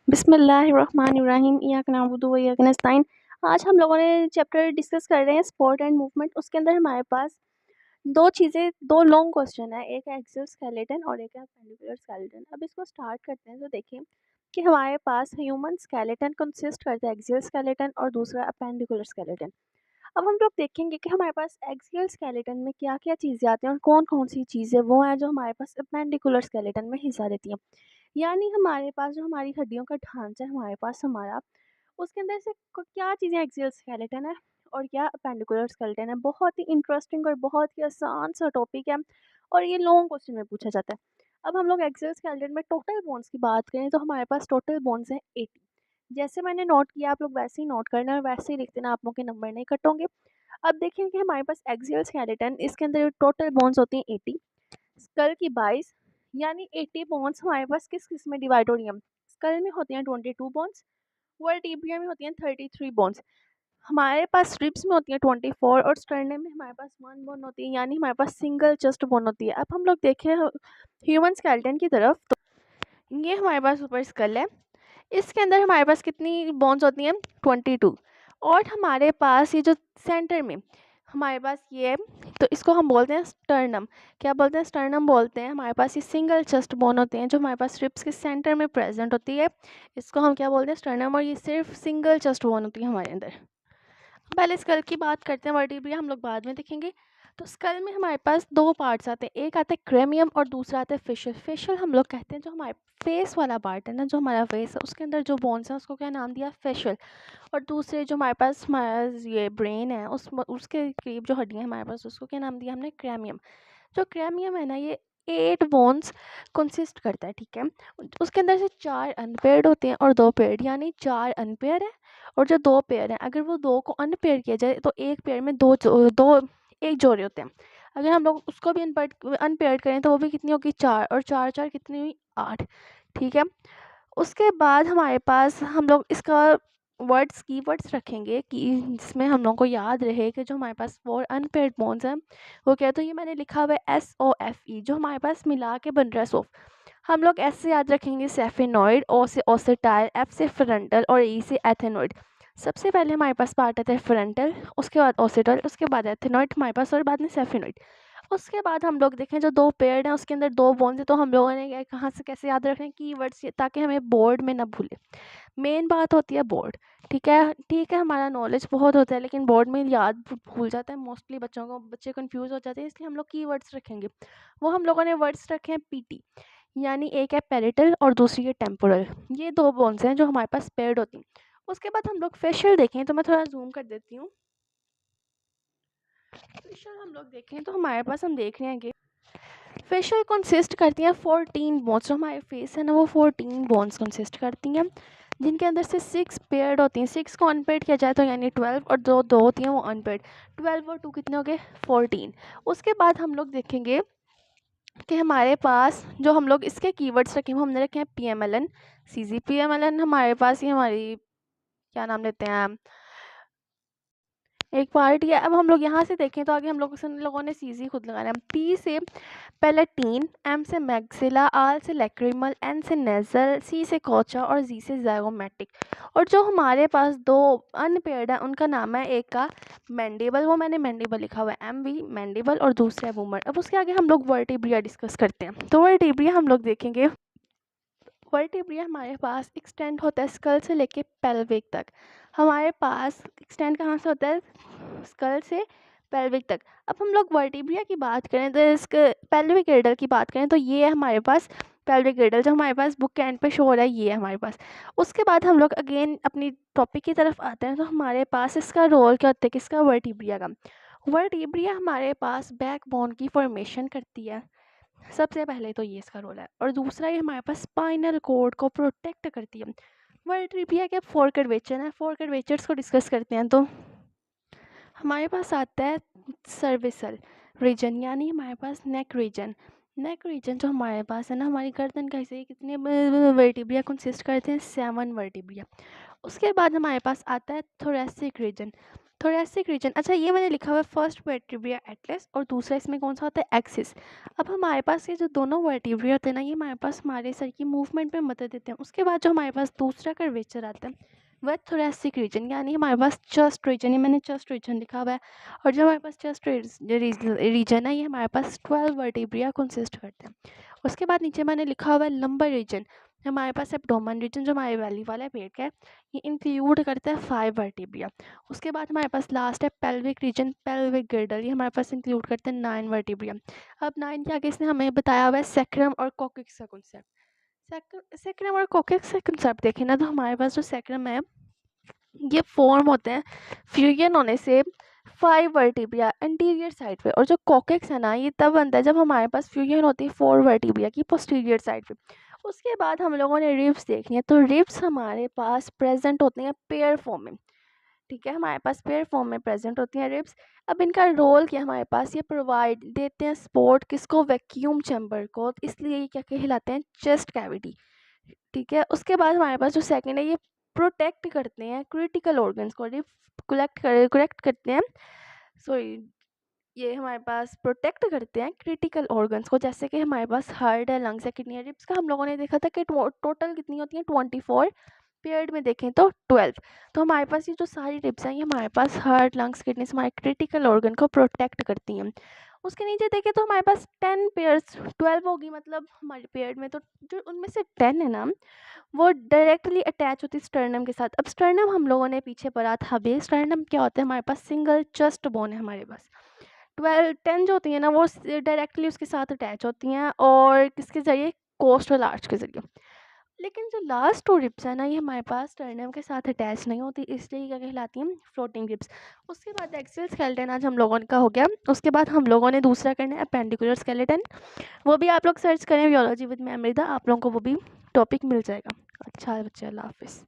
बिस्मिल्लाहिर्रहमानिर्रहीम इय्याक नअबुदु व इय्याक नस्तईन। आज हम लोगों ने चैप्टर डिस्कस कर रहे हैं स्पोर्ट एंड मूवमेंट। उसके अंदर हमारे पास दो लॉन्ग क्वेश्चन है, एक है एक्सियल स्केलेटन और एक है पेंडुलर स्केलेटन। अब इसको स्टार्ट करते हैं तो देखिए कि हमारे पास ह्यूमन स्केलेटन कंसिस्ट करता है एक्सियल स्केलेटन और दूसरा अपेंडिकुलर स्केलेटन। अब हम लोग देखेंगे कि हमारे पास एक्सियल स्केलेटन में क्या क्या चीज़ें आती हैं और कौन कौन सी चीज़ें वो हैं जो हमारे पास अपेंडिकुलर स्केलेटन में हिस्सा लेती हैं। यानी हमारे पास जो हमारी हड्डियों का ढांचा है हमारे पास हमारा, उसके अंदर से क्या चीज़ें एक्सियल स्केलेटन है और क्या अपेंडिकुलर स्केलेटन है। बहुत ही इंटरेस्टिंग और बहुत ही आसान सा टॉपिक है और ये लॉन्ग क्वेश्चन में पूछा जाता है। अब हम लोग एक्सियल स्केलेटन में टोटल बोन्स की बात करें तो हमारे पास टोटल बोन्स हैं 80। जैसे मैंने नोट किया आप लोग वैसे ही नोट करना और वैसे ही लिख देना, आप लोग के नंबर नहीं कट होंगे। अब देखें कि हमारे पास एक्सियल स्केलेटन, इसके अंदर टोटल बोन्स होती हैं 80, स्कल की 22, यानी 80 बोन्स हमारे पास किस किस में डिवाइड हो रही हैं। स्कल में होती हैं 22 बोन्स, वर्टिब्रिया में होती हैं 33 बोन्स, हमारे पास रिब्स में होती हैं 24 और स्टर्नम में हमारे पास 1 बोन होती है, यानी हमारे पास सिंगल चेस्ट बोन होती है। अब हम लोग देखें ह्यूमन स्केलेटन की तरफ, तो ये हमारे पास ऊपर स्कल है, इसके अंदर हमारे पास कितनी बोन्स होती हैं 22। और हमारे पास ये जो सेंटर में हमारे पास ये है, तो इसको हम बोलते हैं स्टर्नम। क्या बोलते हैं? स्टर्नम बोलते हैं। हमारे पास ये सिंगल चेस्ट बोन होते हैं जो हमारे पास रिब्स के सेंटर में प्रेजेंट होती है, इसको हम क्या बोलते हैं? स्टर्नम। और ये सिर्फ सिंगल चेस्ट बोन होती है हमारे अंदर। पहले स्कल की बात करते हैं, वर्टिब्रा हम लोग बाद में देखेंगे। तो स्कल में हमारे पास दो पार्ट्स आते हैं, एक आता है क्रेमियम और दूसरा आता है फेशियल। फेशियल हम लोग कहते हैं जो हमारे फेस वाला पार्ट है ना, जो हमारा फेस है उसके अंदर जो बोन्स हैं उसको क्या नाम दिया? फेशियल। और दूसरे जो हमारा ये ब्रेन है उसके करीब जो हड्डियाँ हैं हमारे पास, उसको क्या नाम दिया हमने? क्रेमियम। जो क्रेमियम है ना, ये 8 बोन्स कंसिस्ट करता है, ठीक है। उसके अंदर से 4 अनपेयर्ड होते हैं और 2 पेयर्ड, यानी 4 अनपेयर है और जो 2 पेयर हैं, अगर वो 2 को अनपेयर किया जाए तो एक पेयर में एक जोड़े होते हैं। अगर हम लोग उसको भी अनपेयर्ड करें तो वो भी कितनी होगी? 4, और 4 4 कितनी हुई? 8, ठीक है। उसके बाद हमारे पास हम लोग इसका कीवर्ड्स रखेंगे कि जिसमें हम लोगों को याद रहे कि जो हमारे पास 4 अनपेयर्ड बोन्स हैं वो क्या है। तो ये मैंने लिखा हुआ है SOFE, जो हमारे पास मिला के बन रहा है सोफ। हम लोग एस से याद रखेंगे सेफेनॉइड, ओ से ओसेटाइल, एफ से फ्रंटल और ई से एथेनॉइड। सबसे पहले हमारे पास पार्ट आता है फ्रंटल, उसके बाद ओसेटाइल, उसके बाद एथेनॉइड हमारे पास और बाद में सेफेनॉइड। उसके बाद हम लोग देखें जो 2 पेयर्ड हैं उसके अंदर 2 बोन्स हैं, तो हम लोगों ने कहाँ से कैसे याद रखना है? कीवर्ड्स, ताकि हमें बोर्ड में ना भूले। मेन बात होती है बोर्ड, ठीक है। ठीक है, हमारा नॉलेज बहुत होता है लेकिन बोर्ड में याद भूल जाता है मोस्टली, बच्चे कंफ्यूज हो जाते हैं, इसलिए हम लोग कीवर्ड्स रखेंगे। वो हम लोगों ने वर्ड्स रखे हैं PT, यानी एक है पेरिटल और दूसरी है टेम्पोरल। ये 2 बोन्स हैं जो हमारे पास पेयर्ड होती हैं। उसके बाद हम लोग फेशियल देखें, तो मैं थोड़ा जूम कर देती हूँ। फेशियल हम लोग देखें तो हमारे पास हम देख रहे हैं कि फेशियल कंसिस्ट करती हैं 14 बोन्स। जो हमारे फेस है ना, वो 14 बोन्स कंसिस्ट करती हैं, जिनके अंदर से 6 पेयर्ड होती हैं। 6 को अनपेयर्ड किया जाए तो यानी 12, और दो होती हैं वो अनपेयर्ड। 12 और 2 कितने हो गए? 14। उसके बाद हम लोग देखेंगे कि हमारे पास जो हम लोग इसके कीवर्ड्स रखे हैं, हमने रखे हैं PMLN, CGPMLN। हमारे पास ये हमारी क्या नाम लेते हैं, एक पार्ट है। अब हम लोग यहाँ से देखें तो आगे हम लोगों ने CG खुद लगाना है। P से पैलेटीन, M से मैक्सिला, R से लैक्रिमल, N से नेजल, C से कोचा और Z से ज़ाइगोमेटिक। और जो हमारे पास 2 अनपेयर्ड है उनका नाम है, एक का मैंडिबल, वो मैंने मैंडिबल लिखा हुआ है MV मैंडिबल, और दूसरा है वूमर। अब उसके आगे हम लोग वर्टिब्रिया डिस्कस करते हैं। तो वर्टिब्रिया हम लोग देखेंगे, वर्टिब्रिया हमारे पास एक्सटेंड होता है स्कल से लेके पेल्विक तक। हमारे पास एक्सटेंड कहाँ से होता है? स्कल से पेल्विक तक। अब हम लोग वर्टिब्रिया की बात करें तो इसके पेल्विक गिर्डल की बात करें तो ये है हमारे पास पेल्विक गिर्डल, जो हमारे पास बुक के एंड पे शो हो रहा है, ये है हमारे पास। उसके बाद हम लोग अगेन अपनी टॉपिक की तरफ आते हैं, तो हमारे पास इसका रोल क्या होता है, किसका? वर्टिब्रिया का। वर्टिब्रिया हमारे पास बैकबोन की फॉर्मेशन करती है, सबसे पहले तो ये इसका रोल है। और दूसरा ये हमारे पास स्पाइनल कॉर्ड को प्रोटेक्ट करती है। वर्टिब्रिया के 4 कर्वेचर हैं, 4 कर्वेचर्स को डिस्कस करते हैं। तो हमारे पास आता है सर्विसल रीजन, यानी हमारे पास नेक रीजन। नेक रीजन जो हमारे पास है ना, हमारी गर्दन का हिस्से, कितने वर्टिब्रिया कंसिस्ट करते हैं? 7 वर्टिब्रिया। उसके बाद हमारे पास आता है थोरेसिक रीजन। थोरैसिक रीजन, अच्छा ये मैंने लिखा हुआ है फर्स्ट वर्टिब्रा एटलस और दूसरा इसमें कौन सा होता है एक्सिस। अब हमारे पास ये जो दोनों वर्टिब्रा होते हैं ना, ये हमारे पास हमारे सर की मूवमेंट में मदद देते हैं। उसके बाद जो हमारे पास दूसरा कर्वेचर आता है वह थोरैसिक रीजन, यानी हमारे पास चेस्ट रीजन, ये मैंने चेस्ट रीजन लिखा हुआ है। और जो हमारे पास चेस्ट रीजन है ये हमारे पास 12 वर्टिब्रा कंसिस्ट करते हैं। उसके बाद नीचे मैंने लिखा हुआ है लंबर रीजन, हमारे पास एब्डोमेन रीजन जो हमारे वैली वाला है पेट का है, ये इंक्लूड करता है 5 वर्टिब्रा। उसके बाद हमारे पास लास्ट है पेल्विक रीजन, पेल्विक गिर्डल, ये हमारे पास इंक्लूड करते हैं 9 वर्टिब्रा। अब 9 के आगे इसने हमें बताया हुआ है सेक्रम और कॉक्सिक्स का कॉन्सेप्ट। सेक्रम और कॉक्सिक्स का कॉन्सेप्ट देखें ना, तो हमारे पास जो सेक्रम है ये फॉर्म होते हैं फ्यूजन होने से 5 वर्टिब्रा एंटीरियर साइड पे, और जो कॉक्सिक्स है ना ये तब बनता है जब हमारे पास फ्यूजन होती है 4 वर्टिब्रा की पोस्टीरियर साइड पे। उसके बाद हम लोगों ने रिब्स देखनी है, तो रिब्स हमारे पास प्रेजेंट होते हैं पेयर फॉर्म में। ठीक है, हमारे पास पेयर फॉर्म में प्रेजेंट होती हैं रिब्स। अब इनका रोल क्या, हमारे पास ये प्रोवाइड देते हैं सपोर्ट किसको, वैक्यूम चैम्बर को, इसलिए ये क्या कहलाते हैं, चेस्ट कैविटी। ठीक है, उसके बाद हमारे पास जो सेकंड है ये प्रोटेक्ट करते हैं क्रिटिकल ऑर्गन्स को, करेक्ट करते हैं, सॉरी, ये हमारे पास प्रोटेक्ट करते हैं क्रिटिकल ऑर्गन्स को, जैसे कि हमारे पास हार्ट है, लंग्स है, किडनी है। रिब्स का हम लोगों ने देखा था कि टोटल कितनी होती हैं 24, पेयर्ड में देखें तो 12। तो हमारे पास ये जो सारी रिब्स हैं ये हमारे पास हार्ट, लंग्स, किडनीज, हमारे क्रिटिकल ऑर्गन को प्रोटेक्ट करती हैं। उसके नीचे देखें तो हमारे पास 10 पेयर्स, 12 होगी मतलब हमारे पेयर्ड में, तो जो उनमें से 10 है ना वो डायरेक्टली अटैच होती है स्टर्नम के साथ। अब स्टर्नम हम लोगों ने पीछे पढ़ा था भी, स्टर्नम क्या होता है, हमारे पास सिंगल चेस्ट बोन है हमारे पास। 10 जो होती हैं ना वो डायरेक्टली उसके साथ अटैच होती हैं, और किसके ज़रिए, कोस्टल आर्च के ज़रिए। लेकिन जो लास्ट 2 रिब्स है ना ये हमारे पास स्टर्नम के साथ अटैच नहीं होती, इसलिए क्या कहलाती हैं, फ्लोटिंग रिब्स। उसके बाद एक्सियल स्केलेटन आज हम लोगों का हो गया। उसके बाद हम लोगों ने दूसरा करना है अपेंडिकुलर स्केलेटन, वो भी आप लोग सर्च करें बायोलॉजी विद मेमोरी था, आप लोगों को वो भी टॉपिक मिल जाएगा। अच्छा बच्चे, अल्लाह हाफिज़।